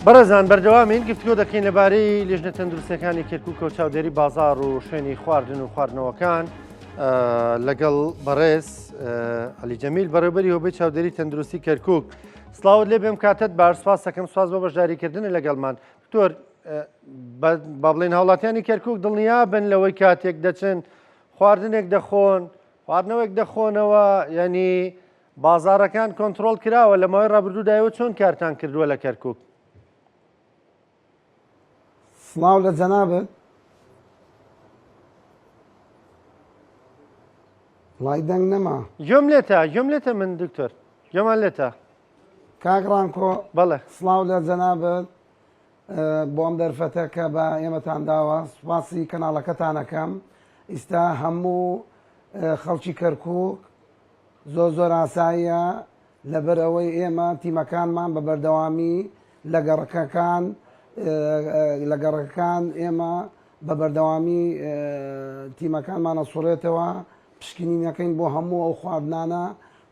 بەڕێزان بەردەوامین گفتگۆ دەکەین لەبارەی لێژنە تەندروستیەکانی کێرکووک و چاودێری بازاڕ و شوێنی خواردن و خواردنەوەکان لەگەڵ بەڕێز عەلی جەمیل بەڕێوەبەری هۆبەی چاودێری تەندروستی کەرکووک. سڵاوت لێ بێم کاتت باش، سپاس دەکەم، سپاس بۆ بەشداریکردنە لەگەڵمان. دکتۆر با بڵێن هاوڵاتیانی کەرکووک دڵنیا بن لەوەی کاتێک دەچن خواردنێک دەخۆن، خواردنەوەک دەخۆنەوە، ینی بازاڕەکان کۆنتڕۆڵ کراوە لە ماوەی ڕابردوودایەوە چۆن کارتان کردووە لە کەرکووک؟ سڵاو لە جەنابەت، وڵای دەنگ نەما. گوێم لێتە من دکتۆر، گوێمان لێتە. کاک ڕانکۆ بەڵێ. سڵاو لە جەنابەت، بۆ ئەم دەرفەتە کە بە ئێمەتان داوە، سوپاسی کەناڵەکەتانەکەم. ئیستا هەموو خەڵکی کەرکووک زۆر ئاساییە لەبەر ئەوەی ئێمە تیمەکانمان بە بەردەوامی لە گەڕەکەکان ئێمە بە بەردەوامی تیمەکانمانە سوڕێتەوە، پشکنینەکەین بۆ هەموو ئەو خواردنانە،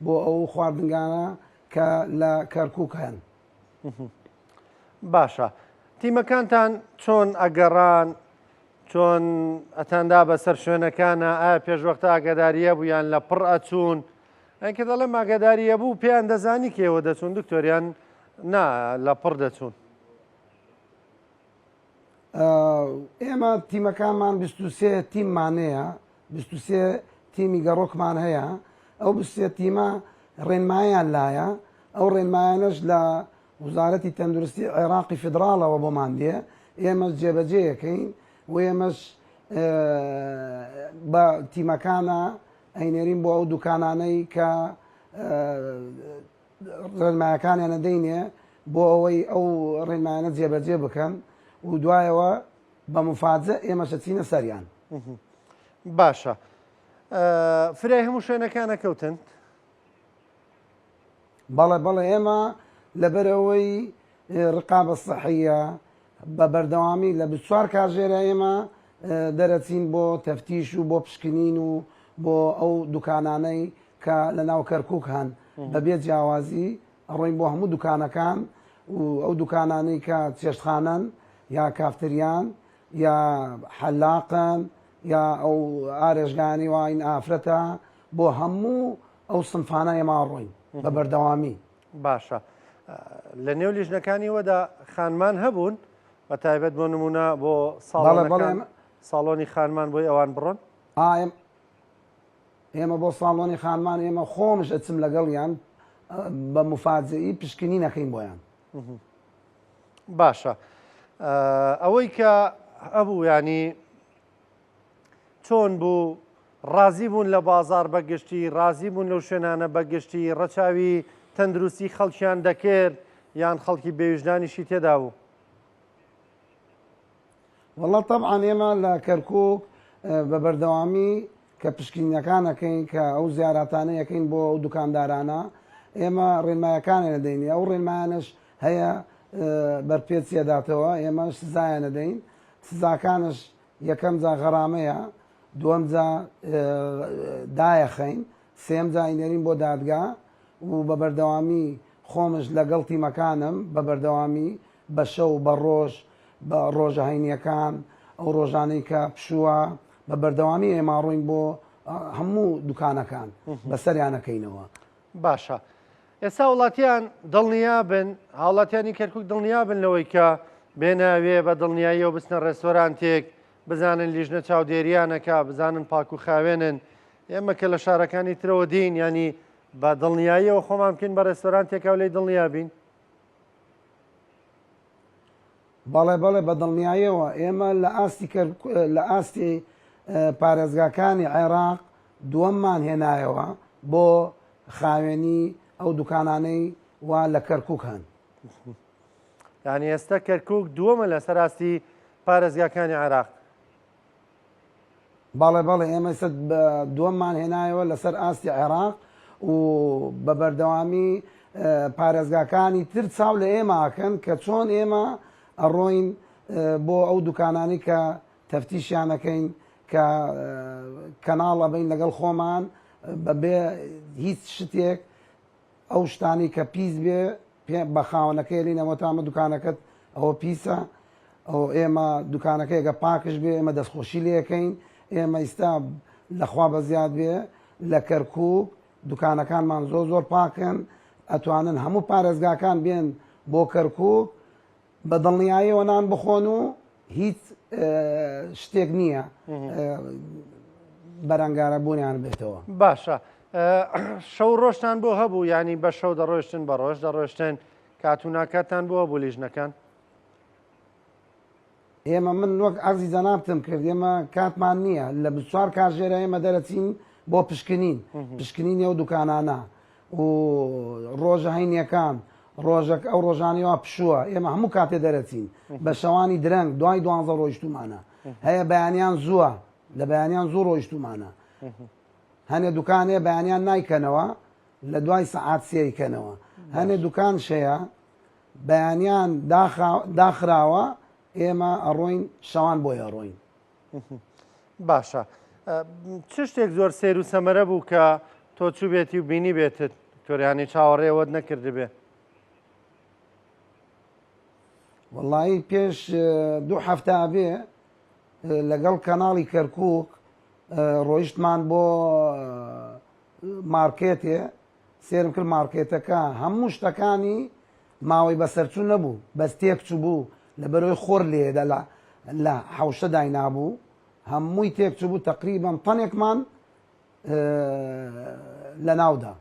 بۆ ئەو خواردنگانە کە لە کەرکووک هەن. باشە، تیمەکانتان چۆن ئەگەڕان، چۆن ئەتاندا بەسەر شوێنەکانە؟ ئایا پێشوەختە ئاگاداریە بوویان لە پڕ ئەچوون؟ ئەنکە دەڵێم ئاگاداریە بوو پێیان دەزانی کێوە دەچوون دکتۆریان نا لە پڕ دەچوون؟ ئێمە تیمەکانمان 23 تیممانەیە، 23 تیمی گەڕۆکمان هەیە. ئەو 23 تیمە ڕێنمایان لایە، ئەو ڕێنمایانەش لە وزارەتی تەندروستی عێراقی فدراڵەوە بۆمان دێ، ئێمەش جێبەجێیەکەین و ئێمەش بە تیمەکانە ئەینێرین بۆ ئەو دوکانانەی کە ڕێنمایەکانیان نەدەینێ بۆ ئەوەی ئەو ڕێنمایانە جێبەجێ بکەن و دوایەوە بە مفاجە ئێمەشە چینە سەریان. باشە، فرای هەموو شوێنەکانە کەوتن؟ بەڵێ ئێمە لەبەرەوەی ڕقابە سەحیە بە بەردەوامی لە 24 کاتژێرە ئێمە دەرەچین بۆ تەفتیش و بۆ پشکنین و بۆ ئەو دوکانانەی کە لە ناو کەرکووک هەن بەبێ جیاوازی ئەڕۆین بۆ هەموو دوکانەکان و ئەو دوکانانەی کە چێشتخانەن یا کافتریان یا حەلاقن یا ئەو ئارێژگانی واین ئافرەتە، بۆ هەموو ئەو سنفانە ئێمە ڕۆین بە بەردەوامی. باشە، لە نێو لیژنەکانی وەدا خانمان هەبوون بە تایبەت بۆ نمونە بۆ ساڵۆنی خانمان بۆی ئەوان بڕۆن؟ ئێمە بۆ ساڵۆنی خانمان ئێمە خۆمش ئەچم لەگەڵیان بە مفاجئی پشکنی نەکەین بۆیان. باشە، ئەوەی کە ئەبوو ینی چۆن بوو؟ ڕازی بوون لە بازار بەگشتی، ڕازی بوون لەو شوێنانە بەگشتی، ڕەچاوی تەندروستی خەڵکیان دەکرد یان خەڵکی بێویژدانیشی تێدا بوو؟ وەڵڵا طبعاً ئێمە لە کەرکووک بە بەردەوامی کە پشکنینەکانەکەین کە ئەو زیاراتانەیەکەین بۆ ئەو دوکاندارانە، ئێمە ڕێنمایەکانە نەدەین، ئەو ڕێنمایانش هەیە بەرپێچیەداتەوە، ئێمەش سزایە نەدەین. سزاکانش یەکەم جا غەرامەیە، دووەم جا دایەخەین، سێم جا ئینێرین بۆ دادگا و بە بەردەوامی خۆمش لەگەڵ تیمەکانم بە بەردەوامی بە شەو بە ڕۆژ بە ڕۆژە هەینیەکان ئەو ڕۆژانەی کە پشووە بە بەردەوامی ئێمە ڕۆین بۆ هەموو دوکانەکان بەسەریانەکەینەوە. باشە، ئێستا وڵاتیان دڵنیا بن، هاوڵاتیانی کەرکووک دڵنیا بن لەوەی کە بێناوێ بە دڵنیاییەوە بچنە ڕێستۆرانتێک، بزانن لیژنە چاودێریانەکە، بزانن پاک و خاوێنن. ئێمە کە لە شارەکانی ترەوە دین، ینی بە دڵنیاییەوە خۆمان بکەین بە ڕێستۆرانتێکە و لێی دڵنیا بین. بەڵێ بە دڵنیاییەوە ئێمە لە ئاستی پارێزگاکانی عێراق دووەممان هێنایەوە بۆ خاوێنی ئەو دوکانانەی وا لە کەرکووک هەن. یعنی ئێستا کەرکووک دووەمە لەسەر ئاستی پارێزگاکانی عێراق؟ بەڵێ ئێمە دووەممان هێنایەوە لەسەر ئاستی عێراق و بە بەردەوامی پارێزگاکانی تر چاو لە ئێمەکەن کە چۆن ئێمە ئەڕۆین بۆ ئەو دوکانانی کە تەفتیشیانەکەین کە کەناڵە بین لەگەڵ خۆمان بەبێ هیچ شتێک ئەو شتانی کە پیس بێ بە خاوەنەکەی لینەوە تامە دوکانەکەت ئەوە پیسە ئەو ئێمە دوکانەکەیگە پاکش بێ ئێمە دەستخۆشی لەکەین ئێمە ئیستا لەخوا بە زیاد بێ لە کەرکووک دوکانەکانمان زۆر پاکن ئەتوانن هەموو پارێزگاکان بێن بۆ کەرکووک بە دڵنیاییەوە نان بخۆن و هیچ شتێک نییە بەرەنگارە بوونیان بێتەوە. باشە شەو ڕۆژتان بۆ هەبوو ینی بە شەو دەڕۆشتن بە ڕۆژ دەڕۆشتن کاتوناکەتان بووە بۆ لیژنەکان؟ ئێمە من وەک ئەرزی جەنابتم کرد ئێمە کاتمان نییە لە 24 کاتژێرە ئێمە دەرەچین بۆ پشکنین پشکنین ئەو دوکانانە و ڕۆژە هەینیەکان ڕۆژێک ئەو ڕۆژانیەوە پشووە ئێمە هەموو کاتێ دەرەچین بە شەوانی درەنگ دوای 12 ڕۆیشتومانە هەیە بەیانیان زووە لە بەیانیان زوو ڕۆیشتومانە هەنێ دوکانێ بەیانیان نایکەنەوە لە دوای سەعات سێیکەنەوە هەنێ دوکان شەیە بەیانیان داخراوە ئێمە ئەڕۆین شەوان بۆی ئەڕۆین. باشە چ شتێک زۆر سێر و سەمەرە بوو کە تۆ چوو بێتی و بینی بێتت تۆریانی چاوەڕێوەت نەکرد بێ؟ وەڵی پێش 2 هەفتە بێ لەگەڵ کەناڵی کەرکووک ڕۆیشتمان بۆ مارکێتێ سێرم کرد مارکێتەکە هەموو شتەکانی ماوەی بەسەرچوو نەبوو بەس تێکچوو بوو لە بەرۆی خۆر لێدا لە حوشە داینابوو هەمووی تێکچوو بوو تقریبان تەنێکمان لە ناودا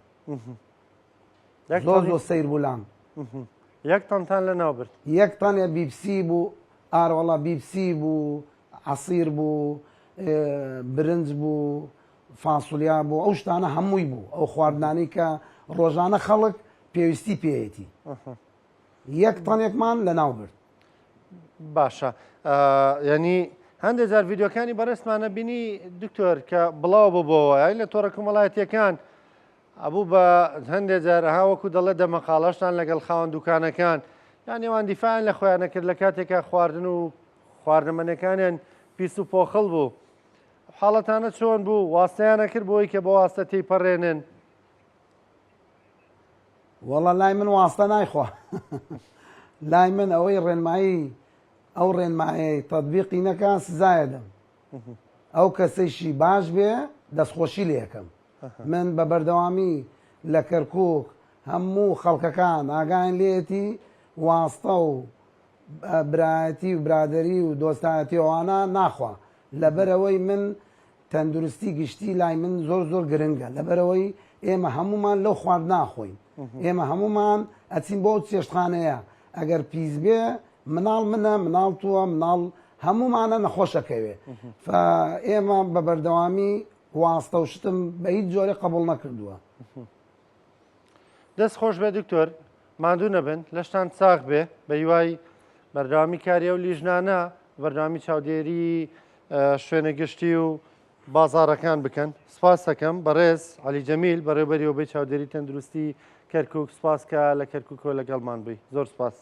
زۆر سیر بولام یەک تەنتان لە ناو برد یەک تەنێ بیبسی بوو ئاڕوەڵا بیبسی بوو عسیر بوو برنج بوو فاسولیا بوو ئەو شتانە هەمووی بوو ئەو خواردنانی کە ڕۆژانە خەڵک پێویستی پێیەتی یەک تەنێکمان لە ناو برد. باشە ینی هەندێک جار ڤیددیۆکانی بەڕێستمانە بینی دکتۆر کە بڵاو ببەوە یان لە تۆڕە کۆمەڵایەتیەکان ئەبوو بە هەندێک جار هاوەکو دەڵێ دەمەقاڵەشتان لەگەڵ خاوەن دوکانەکان یان نێوان دیفاعیان لە خۆیان نەکرد لە کاتێکە خواردن و خواردنمەنەکانیان پیس و پۆخەڵ بوو. حاڵەتانە چۆن بوو؟ واستەیان نەکرد بۆی کە بە واستە تێیپەڕێنن؟ وەڵا لای من واستە نایخوا لای من ئەوەی ڕێنمایی ئەو ڕێنمایی تەطبیقی نەکە سزایەدەم ئەو کەسەیشی باش بێ دەستخۆشی لێ یەکەم من بە بەردەوامی لە کەرکووک هەموو خەڵکەکان ئاگایان لێتی واستە و برایەتی و برادەری و دۆستایەتی ئەوانە ناخوا لەبەرەوەی من تەندروستی گشتی لای من زۆر گرنگە لەبەرەوەی ئێمە هەمومان لەو خوارد ناخۆین ئێمە هەمومان ئەچین بۆ چێشتخانەیە ئەگەر پیس بێ مناڵ منە مناڵ تووە مناڵ هەمومانە نەخۆشەکەوێ ئێمە بە بەردەوامی واستە و شتم بە هیچ جۆرە قبول نەکردووە. دەست خۆش بێ دکتۆر ماندوو نەبن لەشتان چاق بێ بە هیوای بەردەوامی کاریە و لیژنانە بەردەوامی چاودێری شوێنە گشتی و بازارەکان بکەن. سپاس دەکەم بەڕێز عەلی جەمیل بەڕێوەبەری ئەوبەی چاودێری تەندروستی کەرکووک سپاس کە لە کەرکووکەوە لەگەڵمان بووی زۆر سپاس.